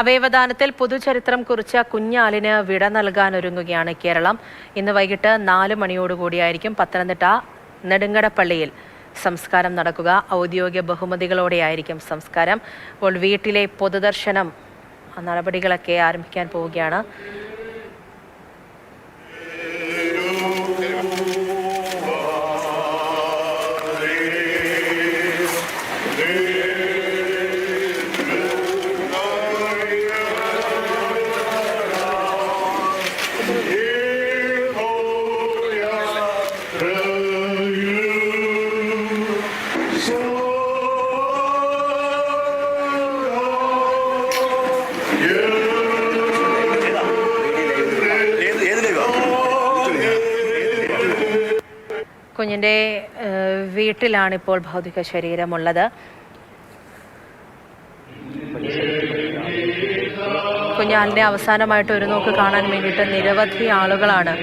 അവയവദാനത്തിൽ പുതുചരിത്രം കുറിച്ച കുഞ്ഞാലിന് വിട നൽകാനൊരുങ്ങുകയാണ് കേരളം. ഇന്ന് വൈകിട്ട് 4 മണിയോടുകൂടിയായിരിക്കും പത്തനംതിട്ട നെടുങ്കടപ്പള്ളിയിൽ സംസ്കാരം നടക്കുക. ഔദ്യോഗിക ബഹുമതികളോടെയായിരിക്കും സംസ്കാരം. അപ്പോൾ വീട്ടിലെ പൊതുദർശനം നടപടികളൊക്കെ ആരംഭിക്കാൻ പോവുകയാണ്. കുഞ്ഞിൻ്റെ വീട്ടിലാണിപ്പോൾ ഭൗതിക ശരീരമുള്ളത്. കുഞ്ഞാലിനെ അവസാനമായിട്ട് ഒരു നോക്ക് കാണാൻ വേണ്ടിയിട്ട് നിരവധി ആളുകളാണ്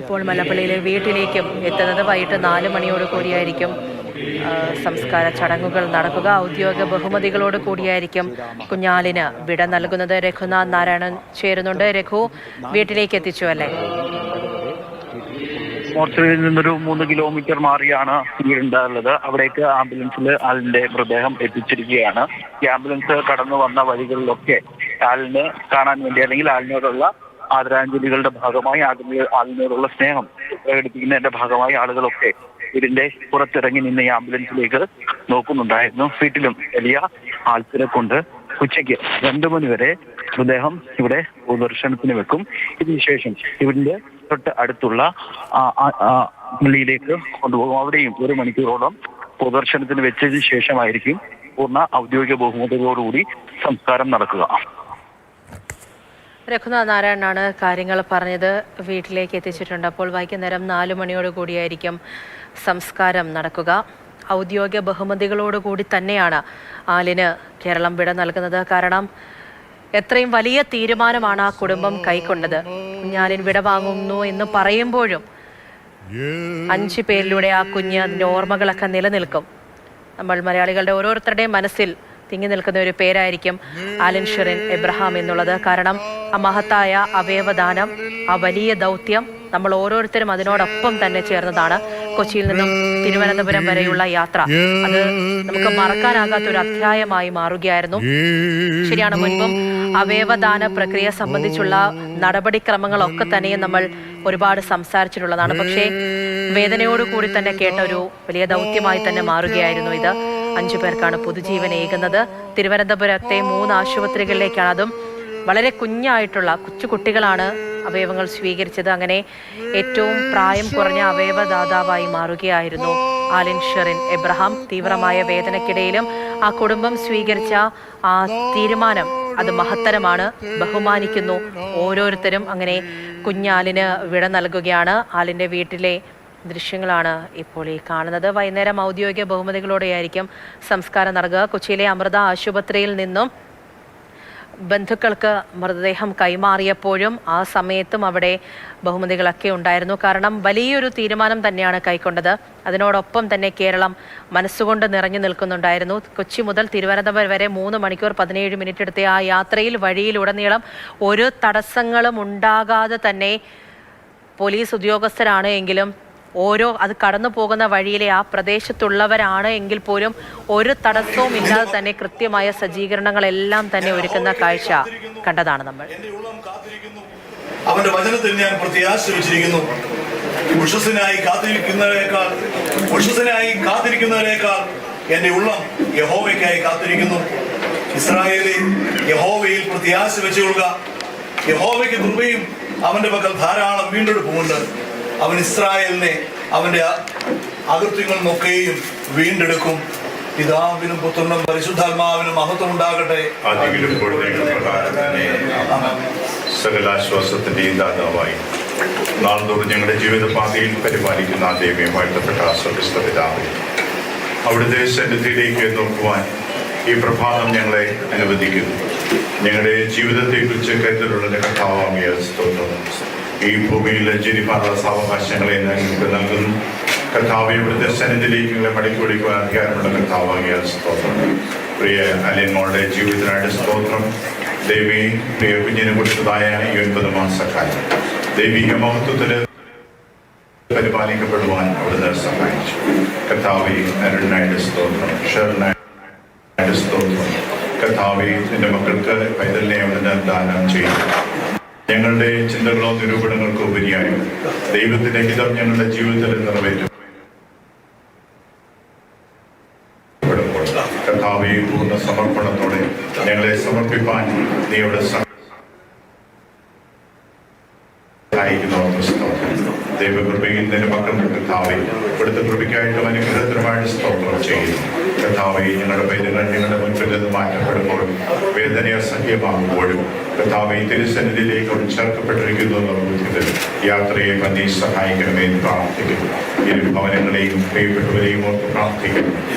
ഇപ്പോൾ മല്ലപ്പള്ളിയിലെ വീട്ടിലേക്കും എത്തുന്നത്. വൈകിട്ട് 4 മണിയോട് കൂടിയായിരിക്കും സംസ്കാര ചടങ്ങുകൾ നടക്കുക. ഔദ്യോഗിക ബഹുമതികളോട് കൂടിയായിരിക്കും കുഞ്ഞാലിന് വിട നൽകുന്നത്. രഘുനാഥ് നാരായണൻ ചേരുന്നുണ്ട്. രഘു, വീട്ടിലേക്ക് എത്തിച്ചു അല്ലേ? മോർച്ചറിയിൽ നിന്നൊരു 3 കിലോമീറ്റർ മാറിയാണ് വീടുണ്ടാകുന്നത്. അവിടേക്ക് ആംബുലൻസിൽ ആളിന്റെ മൃതദേഹം എത്തിച്ചിരിക്കുകയാണ്. ഈ ആംബുലൻസ് കടന്നു വന്ന വഴികളിലൊക്കെ ആളിനെ കാണാൻ വേണ്ടി, അല്ലെങ്കിൽ ആളിനോടുള്ള ആദരാഞ്ജലികളുടെ ഭാഗമായി, ആളിനോടുള്ള സ്നേഹം പ്രകടിപ്പിക്കുന്നതിന്റെ ഭാഗമായി ആളുകളൊക്കെ വീടിന്റെ പുറത്തിറങ്ങി നിന്ന് ഈ ആംബുലൻസിലേക്ക് നോക്കുന്നുണ്ടായിരുന്നു. വീട്ടിലും വലിയ ആൾത്തിരക്കുണ്ട്. ഉച്ചയ്ക്ക് 2 മണി വരെ മൃതദേഹം ഇവിടെ പൊതുദർശനത്തിന് വെക്കും. ഇതിനുശേഷം ഇവിടെ തൊട്ട് അടുത്തുള്ള പള്ളിയിലേക്ക് കൊണ്ടുപോകും. അവിടെയും 1 മണിക്കൂറോളം പൊതുദർശനത്തിന് വെച്ചതിന് ശേഷമായിരിക്കും പൂർണ്ണ ഔദ്യോഗിക ബഹുമതികളോടുകൂടി സംസ്കാരം നടക്കുക. രഘുനാഥ് നാരായണനാണ് കാര്യങ്ങൾ പറഞ്ഞത്. വീട്ടിലേക്ക് എത്തിച്ചിട്ടുണ്ട്. അപ്പോൾ വൈകുന്നേരം 4 മണിയോട് കൂടിയായിരിക്കും സംസ്കാരം നടക്കുക. ഔദ്യോഗിക ബഹുമതികളോടുകൂടി തന്നെയാണ് ആലിന് കേരളം വിട നൽകുന്നത്. കാരണം എത്രയും വലിയ തീരുമാനമാണ് ആ കുടുംബം കൈക്കൊണ്ടത്. കുഞ്ഞാലിന് വിട വാങ്ങുന്നു എന്ന് പറയുമ്പോഴും 5 പേരിലൂടെ ആ കുഞ്ഞ് അതിൻ്റെ ഓർമ്മകളൊക്കെ നിലനിൽക്കും. നമ്മൾ മലയാളികളുടെ ഓരോരുത്തരുടെയും മനസ്സിൽ തിങ്ങി നിൽക്കുന്ന ഒരു പേരായിരിക്കും ആലിൻ ഷെറിൻ എബ്രഹാം എന്നുള്ളത്. കാരണം ആ മഹത്തായ അവയവദാനം, ആ വലിയ ദൗത്യം നമ്മൾ ഓരോരുത്തരും അതിനോടൊപ്പം തന്നെ ചേർന്നതാണ്. കൊച്ചിയിൽ നിന്നും തിരുവനന്തപുരം വരെയുള്ള യാത്ര, അത് നമുക്ക് മറക്കാനാകാത്ത ഒരു അധ്യായമായി മാറുകയായിരുന്നു. ശരിയാണ്, മുൻപും അവയവദാന പ്രക്രിയ സംബന്ധിച്ചുള്ള നടപടിക്രമങ്ങളൊക്കെ തന്നെയും നമ്മൾ ഒരുപാട് സംസാരിച്ചിട്ടുള്ളതാണ്. പക്ഷേ വേദനയോടുകൂടി തന്നെ കേട്ട ഒരു വലിയ ദൗത്യമായി തന്നെ മാറുകയായിരുന്നു ഇത്. 5 പേർക്കാണ് പുതുജീവൻ ഏകുന്നത്. തിരുവനന്തപുരത്തെ 3 ആശുപത്രികളിലേക്കാണ്, അതും വളരെ കുഞ്ഞായിട്ടുള്ള കുട്ടികളാണ് അവയവങ്ങൾ സ്വീകരിച്ചത്. അങ്ങനെ ഏറ്റവും പ്രായം കുറഞ്ഞ അവയവദാതാവായി മാറുകയായിരുന്നു ആലിൻ ഷെറിൻ എബ്രഹാം. തീവ്രമായ വേദനയ്ക്കിടയിലും ആ കുടുംബം സ്വീകരിച്ച ആ തീരുമാനം അത് മഹത്തരമാണ്. ബഹുമാനിക്കുന്നു ഓരോരുത്തരും. അങ്ങനെ കുഞ്ഞാലിന് വിട നൽകുകയാണ്. ആലിൻ്റെ വീട്ടിലെ ദൃശ്യങ്ങളാണ് ഇപ്പോൾ ഈ കാണുന്നത്. വൈകുന്നേരം ഔദ്യോഗിക ബഹുമതികളോടെയായിരിക്കും സംസ്കാരം നടക്കുക. കൊച്ചിയിലെ അമൃത ആശുപത്രിയിൽ നിന്നും ബന്ധുക്കൾക്ക് മൃതദേഹം കൈമാറിയപ്പോഴും ആ സമയത്തും അവിടെ ബഹുമതികളൊക്കെ ഉണ്ടായിരുന്നു. കാരണം വലിയൊരു തീരുമാനം തന്നെയാണ് കൈക്കൊണ്ടത്. അതിനോടൊപ്പം തന്നെ കേരളം മനസ്സുകൊണ്ട് നിറഞ്ഞു നിൽക്കുന്നുണ്ടായിരുന്നു. കൊച്ചി മുതൽ തിരുവനന്തപുരം വരെ 3 മണിക്കൂർ 17 മിനിറ്റ് എടുത്ത ആ യാത്രയിൽ വഴിയിലുടനീളം ഒരു തടസ്സങ്ങളും ഉണ്ടാകാതെ തന്നെ പോലീസ് ഉദ്യോഗസ്ഥരാണ് എങ്കിലും അത് കടന്നു പോകുന്ന വഴിയിലെ ആ പ്രദേശത്തുള്ളവരാണ് എങ്കിൽ പോലും ഒരു തടസ്സവും ഇല്ലാതെ തന്നെ കൃത്യമായ സജ്ജീകരണങ്ങളെല്ലാം തന്നെ ഒരുക്കുന്ന കാഴ്ച കണ്ടതാണ് നമ്മൾ. അവന്റെ വചനത്തിൽ ഞാൻ പ്രത്യാശ വെച്ചിരിക്കുന്നു. ഉഷസ്സിനായി കാത്തിരിക്കുന്നവരേക്കാൾ എന്റെ ഉള്ളം യഹോവയ്ക്കായി കാത്തിരിക്കുന്നു. ഇസ്രായേലേ, യഹോവയിൽ പ്രത്യാശ വെച്ചുകൊള്ളുക. യഹോവയ്ക്ക് കൃപയും അവന്റെ പക്കൽ ധാരാളം വീണ്ടെടുപ്പുമുണ്ട്. അവൻ ഇസ്രായേലിനെ അവന്റെ അകൃത്യങ്ങളിൽ നിന്നൊക്കെയും വീണ്ടെടുക്കും. പിതാവിനും പുത്രനും പരിശുദ്ധാത്മാവിനും മഹത്വം ഉണ്ടാകട്ടെ. സകലാശ്വാസത്തിന്റെയും ദാതാവായി നാൾതോറും ഞങ്ങളുടെ ജീവിതപാതയിൽ പരിപാലിക്കുന്ന ആ ദൈവമായിട്ടപ്പെട്ട സ്വർഗ്ഗസ്ഥ പിതാവേ, അവിടുത്തെ സന്നിധിയിലേക്ക് നോക്കുവാൻ ഈ പ്രഭാതം ഞങ്ങളെ അനുവദിക്കുന്നു. ഞങ്ങളുടെ ജീവിതത്തെക്കുറിച്ച് കരുതലുള്ള കർത്താവായ സ്തോത്രം. ഈ ഭൂമിയിലെ ജനിപ്പാനുള്ള സാവകാശങ്ങളെ ഞങ്ങൾക്ക് നൽകുന്നു. കർത്താവെ, ഇവിടുത്തെ സന്നിധിയിലേക്ക് ഞങ്ങളെ മടക്കി ഓടിക്കുവാൻ അധികാരമുള്ള കർത്താവായ സ്തോത്രം. പ്രിയ അലിയന്മാരുടെ ജീവിതത്തിനായിട്ട് സ്തോത്രം. ദേവി പ്രിയ കുഞ്ഞിനെ കൊടുത്തതായ ഈ 9 മാസക്കാലം ദൈവിക മഹത്വത്തിന് പരിപാലിക്കപ്പെടുവാൻ അവിടുന്ന് സഹായിച്ചു. കർത്താവേ, അരുണിനായിട്ട് സ്തോത്രം, ഷെറിനായിട്ട് സ്തോത്രം. കർത്താവേ, നിന്റെ മക്കൾക്ക് പൈതലിനെ അവിടുന്ന് ദാനം ചെയ്യും. ഞങ്ങളുടെ ചിന്തകളോ നിരൂപണങ്ങൾക്കോ ഉപരിയായി ദൈവത്തിന്റെ ഹിതം ഞങ്ങളുടെ ജീവിതത്തിൽ നിറവേറ്റും. കർത്താവേ, പൂർണ്ണ സമർപ്പണത്തോടെ ഞങ്ങളെ സമർപ്പിപ്പാൻ നീ അവിടെ ദൈവകൃപയിൽ നിന്റെ മക്കളുടെ കർത്താവേ, ഇവിടുത്തെ കൃപയ്ക്കായിട്ടും അനുഗ്രഹത്തിനുമായിട്ട് സ്തോത്രം ചെയ്യുന്നു. കർത്താവേ, ഞങ്ങളുടെ പൈതങ്ങൾ ഞങ്ങളുടെ മുൻപിൽ നിന്ന് മാറ്റപ്പെടുമ്പോൾ വേദനയെ സഖ്യമാകുമ്പോഴും കർത്താവേ, തിരുസന്നിധിയിലേക്ക് അവിടെ ചേർക്കപ്പെട്ടിരിക്കുന്നു എന്നുള്ള ബുദ്ധിമുട്ട് യാത്രയെ നീ സഹായിക്കണമേ എന്ന് പ്രാർത്ഥിക്കുന്നു. ഇരു ഭവനങ്ങളെയും പ്രിയപ്പെട്ടവരെയും ഓർത്ത് പ്രാർത്ഥിക്കുന്നു.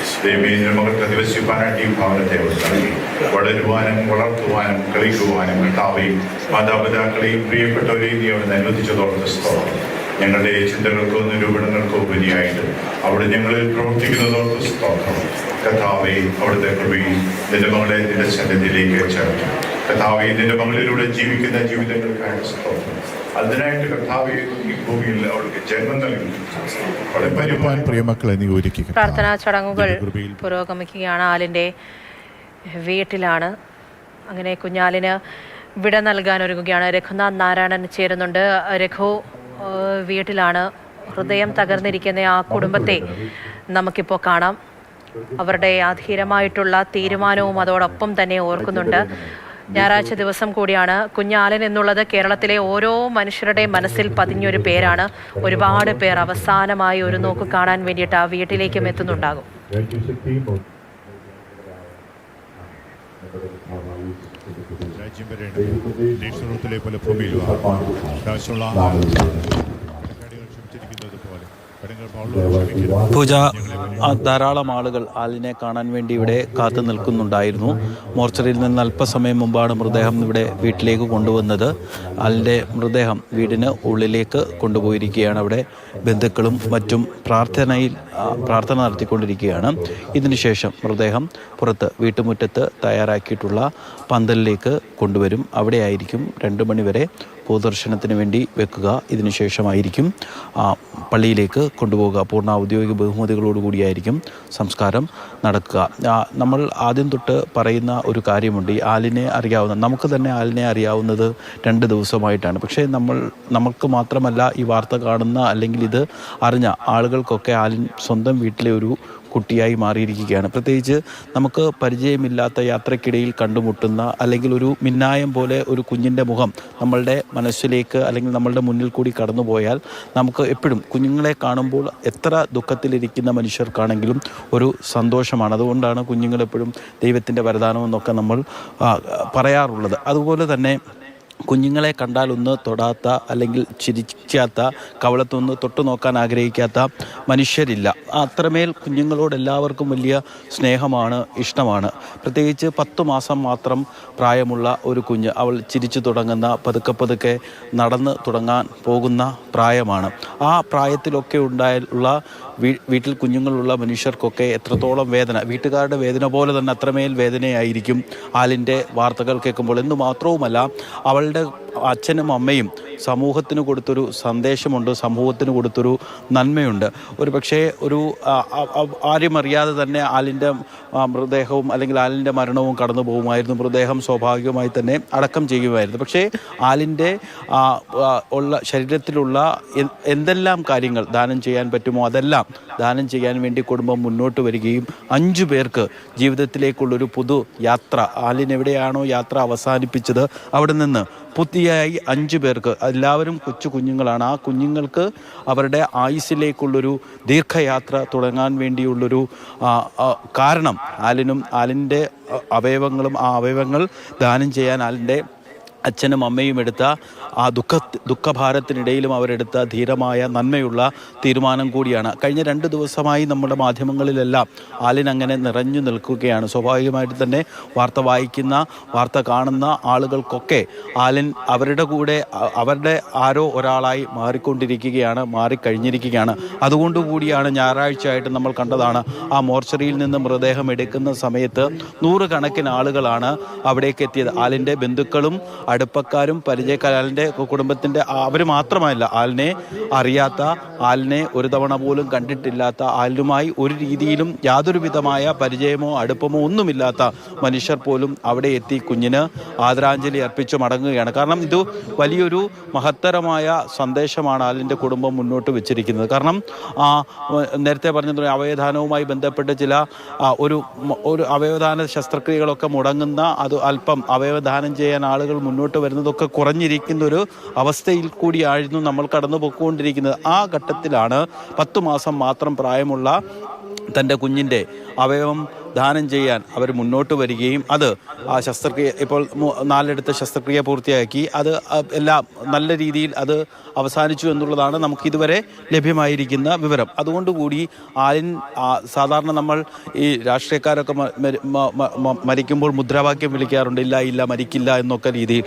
ദൈവത്തിന്റെ മകൾക്ക് ദിവസിപ്പാനായിട്ട് ഈ ഭവനത്തെ നൽകി വളരുവാനും വളർത്തുവാനും കളിക്കുവാനും കർത്താവേ, മാതാപിതാക്കളെയും പ്രിയപ്പെട്ടവരെയും നീ അവിടെ അനുവദിച്ചതോർത്ത് സ്തോത്രം. ഞങ്ങളുടെ ചിന്തകൾക്കോ നിരൂപണങ്ങൾക്കോ ഉപരിയായിട്ട് അവിടെ ഞങ്ങളിൽ പ്രവർത്തിക്കുന്നതോർത്ത് സ്തോത്രം. കർത്താവേ, അവിടുത്തെ കൃപയിൽ നിന്റെ മകളെ നിന്റെ സന്നിധിയിലേക്ക് ചേർക്കും. കർത്താവേ, നിന്റെ മകളിലൂടെ ജീവിക്കുന്ന ജീവിതങ്ങൾക്കായിട്ട് സ്തോത്രം. അതിനായിട്ട് കർത്താവേ, ഈ ഭൂമിയിൽ അവൾക്ക് ജന്മം നൽകി പ്രിയമക്കളെ നീ ഒരുക്കി. പ്രാർത്ഥനാ ചടങ്ങുകൾ പുരോഗമിക്കുകയാണ്. ആലിൻ്റെ വീട്ടിലാണ്. അങ്ങനെ കുഞ്ഞാലിന് വിട നൽകാൻ ഒരുങ്ങുകയാണ്. രഘുനാഥ് നാരായണൻ ചേരുന്നുണ്ട്. രഘു, വീട്ടിലാണ്. ഹൃദയം തകർന്നിരിക്കുന്ന ആ കുടുംബത്തെ നമുക്കിപ്പോൾ കാണാം. അവരുടെ അധീരമായിട്ടുള്ള തീരുമാനവും അതോടൊപ്പം തന്നെ ഓർക്കുന്നുണ്ട്. ഞായറാഴ്ച ദിവസം കൂടിയാണ്. കുഞ്ഞാലൻ എന്നുള്ളത് കേരളത്തിലെ ഓരോ മനുഷ്യരുടെ മനസ്സിൽ പതിഞ്ഞൊരു പേരാണ്. ഒരുപാട് പേർ അവസാനമായി ഒരു നോക്ക് കാണാൻ വേണ്ടിയിട്ട് ആ വീട്ടിലേക്കും എത്തുന്നുണ്ടാകും. രാജ്യം വരേണ്ടത് പോലെ ഭൂമിയിൽ ആവശ്യമുള്ള പൂജ, ധാരാളം ആളുകൾ ആലിനെ കാണാൻ വേണ്ടി ഇവിടെ കാത്തു നിൽക്കുന്നുണ്ടായിരുന്നു. മോർച്ചറിയിൽ നിന്ന് അല്പസമയം മുമ്പാണ് മൃതദേഹം ഇവിടെ വീട്ടിലേക്ക് കൊണ്ടുവന്നത്. ആലിൻ്റെ മൃതദേഹം വീടിന് ഉള്ളിലേക്ക് കൊണ്ടുപോയിരിക്കുകയാണ്. അവിടെ ബന്ധുക്കളും മറ്റും പ്രാർത്ഥന നടത്തിക്കൊണ്ടിരിക്കുകയാണ്. ഇതിനുശേഷം മൃതദേഹം പുറത്ത് വീട്ടുമുറ്റത്ത് തയ്യാറാക്കിയിട്ടുള്ള പന്തലിലേക്ക് കൊണ്ടുവരും. അവിടെയായിരിക്കും 2 മണിവരെ പൊതുദർശനത്തിന് വേണ്ടി വെക്കുക. ഇതിനുശേഷമായിരിക്കും പള്ളിയിലേക്ക് കൊണ്ടുപോകുക. പൂർണ്ണ ഔദ്യോഗിക ബഹുമതികളോടുകൂടിയായിരിക്കും സംസ്കാരം നടക്കുക. നമ്മൾ ആദ്യം തൊട്ട് പറയുന്ന ഒരു കാര്യമുണ്ട്. ഈ ആലിനെ അറിയാവുന്ന, നമുക്ക് തന്നെ ആലിനെ അറിയാവുന്നത് 2 ദിവസമായിട്ടാണ്. പക്ഷേ നമുക്ക് മാത്രമല്ല ഈ വാർത്ത കാണുന്ന അല്ലെങ്കിൽ ഇത് അറിഞ്ഞ ആളുകൾക്കൊക്കെ ആലിൻ സ്വന്തം വീട്ടിലെ ഒരു കുട്ടിയായി മാറിയിരിക്കുകയാണ്. പ്രത്യേകിച്ച് നമുക്ക് പരിചയമില്ലാത്ത യാത്രക്കിടയിൽ കണ്ടുമുട്ടുന്ന അല്ലെങ്കിൽ ഒരു മിന്നായം പോലെ ഒരു കുഞ്ഞിൻ്റെ മുഖം നമ്മളുടെ മനസ്സിലേക്ക് അല്ലെങ്കിൽ നമ്മളുടെ മുന്നിൽ കൂടി കടന്നുപോയാൽ നമുക്ക് എപ്പോഴും കുഞ്ഞുങ്ങളെ കാണുമ്പോൾ എത്ര ദുഃഖത്തിലിരിക്കുന്ന മനുഷ്യർക്കാണെങ്കിലും ഒരു സന്തോഷമാണ്. അതുകൊണ്ടാണ് കുഞ്ഞുങ്ങളെപ്പോഴും ദൈവത്തിൻ്റെ വരദാനമെന്നൊക്കെ നമ്മൾ പറയാറുള്ളത്. അതുപോലെ തന്നെ കുഞ്ഞുങ്ങളെ കണ്ടാൽ ഒന്ന് തൊടാത്ത അല്ലെങ്കിൽ ചിരിക്കാത്ത, കവളത്തൊന്ന് തൊട്ടു നോക്കാൻ ആഗ്രഹിക്കാത്ത മനുഷ്യരില്ല. അത്രമേൽ കുഞ്ഞുങ്ങളോട് എല്ലാവർക്കും വലിയ സ്നേഹമാണ്, ഇഷ്ടമാണ്. പ്രത്യേകിച്ച് 10 മാസം മാത്രം പ്രായമുള്ള ഒരു കുഞ്ഞ്, അവൾ ചിരിച്ചു തുടങ്ങുന്ന, പതുക്കെ നടന്ന് തുടങ്ങാൻ പോകുന്ന പ്രായമാണ്. ആ പ്രായത്തിലൊക്കെ ഉള്ള വീട്ടിൽ കുഞ്ഞുങ്ങളുള്ള മനുഷ്യർക്കൊക്കെ എത്രത്തോളം വേദന, വീട്ടുകാരുടെ വേദന പോലെ തന്നെ അത്രമേൽ വേദനയായിരിക്കും ആലിൻ്റെ വാർത്തകൾ കേൾക്കുമ്പോൾ. എന്ന് മാത്രവുമല്ല, അവളുടെ അച്ഛനും അമ്മയും സമൂഹത്തിന് കൊടുത്തൊരു സന്ദേശമുണ്ട്, സമൂഹത്തിന് കൊടുത്തൊരു നന്മയുണ്ട്. ഒരു പക്ഷേ ആരും അറിയാതെ തന്നെ ആലിൻ്റെ മൃതദേഹവും അല്ലെങ്കിൽ ആലിൻ്റെ മരണവും കടന്നു പോകുമായിരുന്നു. മൃതദേഹം സ്വാഭാവികമായി തന്നെ അടക്കം ചെയ്യുമായിരുന്നു. പക്ഷേ ആലിൻ്റെ ശരീരത്തിലുള്ള എന്തെല്ലാം കാര്യങ്ങൾ ദാനം ചെയ്യാൻ പറ്റുമോ അതെല്ലാം ദാനം ചെയ്യാൻ വേണ്ടി കുടുംബം മുന്നോട്ട് വരികയും 5 പേർക്ക് ജീവിതത്തിലേക്കുള്ളൊരു പുതു യാത്ര, ആലിനെവിടെയാണോ യാത്ര അവസാനിപ്പിച്ചത് അവിടെ നിന്ന് പുതിയായി 5 പേർക്ക്, എല്ലാവരും കുഞ്ഞുങ്ങളാണ്. ആ കുഞ്ഞുങ്ങൾക്ക് അവരുടെ ആയുസ്സിലേക്കുള്ളൊരു ദീർഘയാത്ര തുടങ്ങാൻ വേണ്ടിയുള്ളൊരു കാരണം ആലിനും ആലിൻ്റെ അവയവങ്ങളും ആ അവയവങ്ങൾ ദാനം ചെയ്യാൻ ആലിൻ്റെ അച്ഛനും അമ്മയും എടുത്ത ആ ദുഃഖഭാരത്തിനിടയിലും അവരെടുത്ത ധീരമായ നന്മയുള്ള തീരുമാനം കൂടിയാണ്. കഴിഞ്ഞ 2 ദിവസമായി നമ്മുടെ മാധ്യമങ്ങളിലെല്ലാം ആലിൻ അങ്ങനെ നിറഞ്ഞു നിൽക്കുകയാണ്. സ്വാഭാവികമായിട്ട് തന്നെ വാർത്ത വായിക്കുന്ന, വാർത്ത കാണുന്ന ആളുകൾക്കൊക്കെ ആലിൻ അവരുടെ കൂടെ അവരുടെ ആരോ ഒരാളായി മാറിക്കഴിഞ്ഞിരിക്കുകയാണ്. അതുകൊണ്ടുകൂടിയാണ് ഞായറാഴ്ചയായിട്ട് നമ്മൾ കണ്ടതാണ് ആ മോർച്ചറിയിൽ നിന്ന് മൃതദേഹം എടുക്കുന്ന സമയത്ത് 100 കണക്കിന് ആളുകളാണ് അവിടേക്ക് എത്തിയത്. ആലിൻ്റെ ബന്ധുക്കളും അടുപ്പക്കാരും പരിചയക്കാരും, ആലിൻ്റെ കുടുംബത്തിൻ്റെ അവർ മാത്രമല്ല, ആലിനെ അറിയാത്ത, ആലിനെ ഒരു തവണ പോലും കണ്ടിട്ടില്ലാത്ത, ആലിനുമായി ഒരു രീതിയിലും യാതൊരു വിധമായ പരിചയമോ അടുപ്പമോ ഒന്നുമില്ലാത്ത മനുഷ്യർ പോലും അവിടെ എത്തി കുഞ്ഞിന് ആദരാഞ്ജലി അർപ്പിച്ചു മടങ്ങുകയാണ്. കാരണം ഇത് വലിയൊരു മഹത്തരമായ സന്ദേശമാണ് ആലിൻ്റെ കുടുംബം മുന്നോട്ട് വെച്ചിരിക്കുന്നത്. കാരണം നേരത്തെ പറഞ്ഞതുപോലെ അവയവദാനവുമായി ബന്ധപ്പെട്ട് ചില ഒരു അവയവദാന ശസ്ത്രക്രിയകളൊക്കെ മുടങ്ങുന്ന, അത് അല്പം അവയവദാനം ചെയ്യാൻ ആളുകൾ മുന്നോട്ട് വരുന്നതൊക്കെ കുറഞ്ഞിരിക്കുന്ന ഒരു അവസ്ഥയിൽ കൂടിയായിരുന്നു നമ്മൾ കടന്നു പോയിക്കൊണ്ടിരിക്കുന്നത്. ആ ഘട്ടത്തിലാണ് 10 മാസം മാത്രം പ്രായമുള്ള തൻ്റെ കുഞ്ഞിൻ്റെ അവയവം ദാനം ചെയ്യാൻ അവർ മുന്നോട്ട് വരികയും അത് ആ ശസ്ത്രക്രിയ ഇപ്പോൾ 4 ശസ്ത്രക്രിയ പൂർത്തിയാക്കി അത് എല്ലാം നല്ല രീതിയിൽ അത് അവസാനിച്ചു എന്നുള്ളതാണ് നമുക്കിതുവരെ ലഭ്യമായിരിക്കുന്ന വിവരം. അതുകൊണ്ടുകൂടി ആലിൻ സാധാരണ നമ്മൾ ഈ രാഷ്ട്രീയക്കാരൊക്കെ മരിക്കുമ്പോൾ മുദ്രാവാക്യം വിളിക്കാറുണ്ട്, ഇല്ല മരിക്കില്ല എന്നൊക്കെ രീതിയിൽ.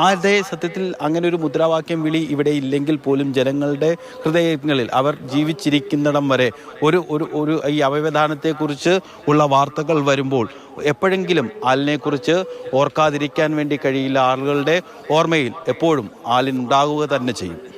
അതേ സത്യത്തിൽ അങ്ങനെ ഒരു മുദ്രാവാക്യം വിളി ഇവിടെ ഇല്ലെങ്കിൽ പോലും ജനങ്ങളുടെ ഹൃദയങ്ങളിൽ അവർ ജീവിച്ചിരിക്കുന്നിടം വരെ ഒരു ഈ അവയവദാനത്തെക്കുറിച്ച് ഉള്ള വാർത്തകൾ വരുമ്പോൾ എപ്പോഴെങ്കിലും ആലിനെക്കുറിച്ച് ഓർക്കാതിരിക്കാൻ വേണ്ടി കഴിയില്ല. ആളുകളുടെ ഓർമ്മയിൽ എപ്പോഴും ആലിൻ ഉണ്ടാകുക തന്നെ ചെയ്യും.